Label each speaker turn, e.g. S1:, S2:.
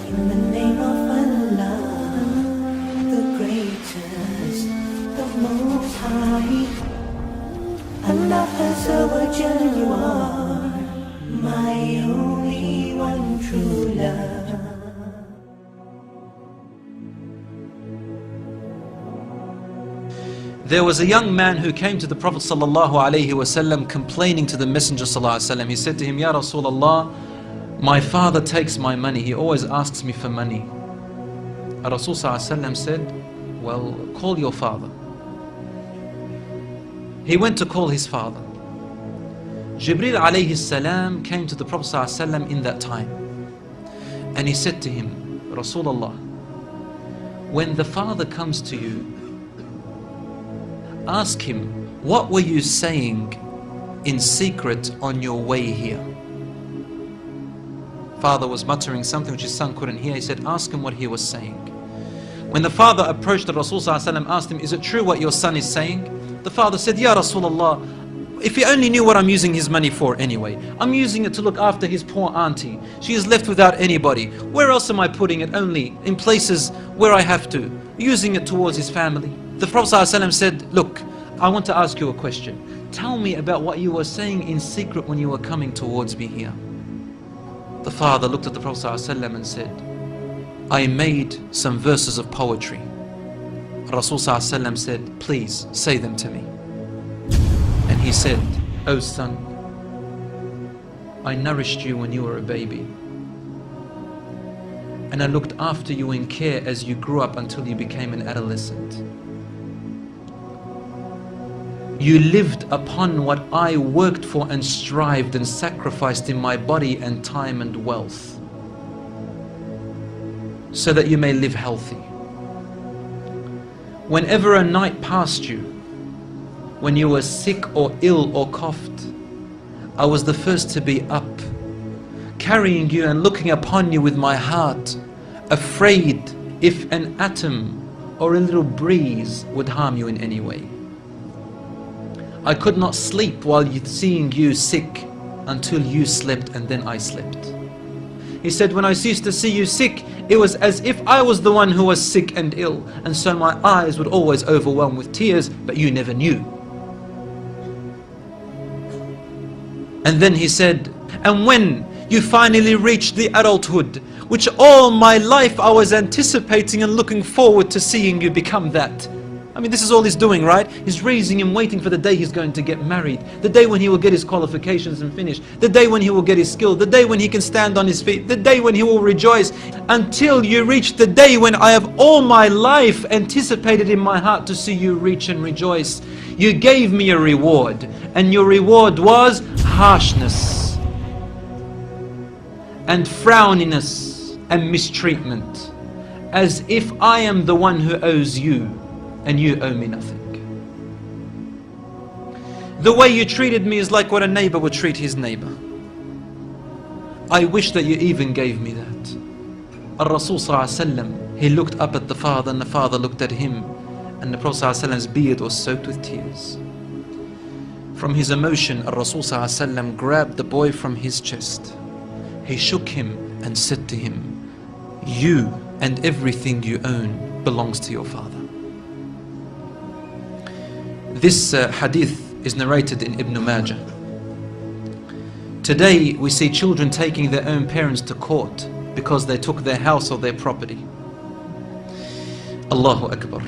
S1: In the name of Allah, the greatest, the most high. Allah Azza wa Jal, you are my only one true love.
S2: There was a young man who came to the Prophet ﷺ complaining to the Messenger ﷺ. He said to him, Ya Rasulullah, my father takes my money. He always asks me for money. Rasul ﷺ said, well, call your father. He went to call his father. Jibreel alayhi salam came to the Prophet ﷺ in that time. And he said to him, Rasulullah, when the father comes to you, ask him, what were you saying in secret on your way here? Father was muttering something which his son couldn't hear. He said, ask him what he was saying. When the father approached the Rasul ﷺ, asked him, is it true what your son is saying? The father said, Ya Rasulullah, if he only knew what I'm using his money for anyway. I'm using it to look after his poor auntie. She is left without anybody. Where else am I putting it? Only in places where I have to. Using it towards his family. The Prophet ﷺ said, look, I want to ask you a question. Tell me about what you were saying in secret when you were coming towards me here. The father looked at the Prophet ﷺ and said, I made some verses of poetry. Rasul ﷺ said, please say them to me. And he said, oh son, I nourished you when you were a baby. And I looked after you in care as you grew up until you became an adolescent. You lived upon what I worked for and strived and sacrificed in my body and time and wealth, so that you may live healthy. Whenever a night passed you, when you were sick or ill or coughed, I was the first to be up, carrying you and looking upon you with my heart, afraid if an atom or a little breeze would harm you in any way. I could not sleep while seeing you sick until you slept, and then I slept. He said, when I ceased to see you sick, it was as if I was the one who was sick and ill, and so my eyes would always overwhelm with tears, but you never knew. And then he said, and when you finally reached the adulthood, which all my life I was anticipating and looking forward to seeing you become that. I mean, this is all he's doing, right? He's raising him, waiting for the day he's going to get married, the day when he will get his qualifications and finish, the day when he will get his skill, the day when he can stand on his feet, the day when he will rejoice, until you reach the day when I have all my life anticipated in my heart to see you reach and rejoice. You gave me a reward, and your reward was harshness and frowniness and mistreatment, as if I am the one who owes you and you owe me nothing. The way you treated me is like what a neighbor would treat his neighbor. I wish that you even gave me that. Al-Rasul ﷺ, he looked up at the father, and the father looked at him, and the Prophet ﷺ's beard was soaked with tears. From his emotion, Al-Rasul ﷺ grabbed the boy from his chest. He shook him and said to him, you and everything you own belongs to your father. This hadith is narrated in Ibn Majah. Today we see children taking their own parents to court because they took their house or their property. Allahu Akbar.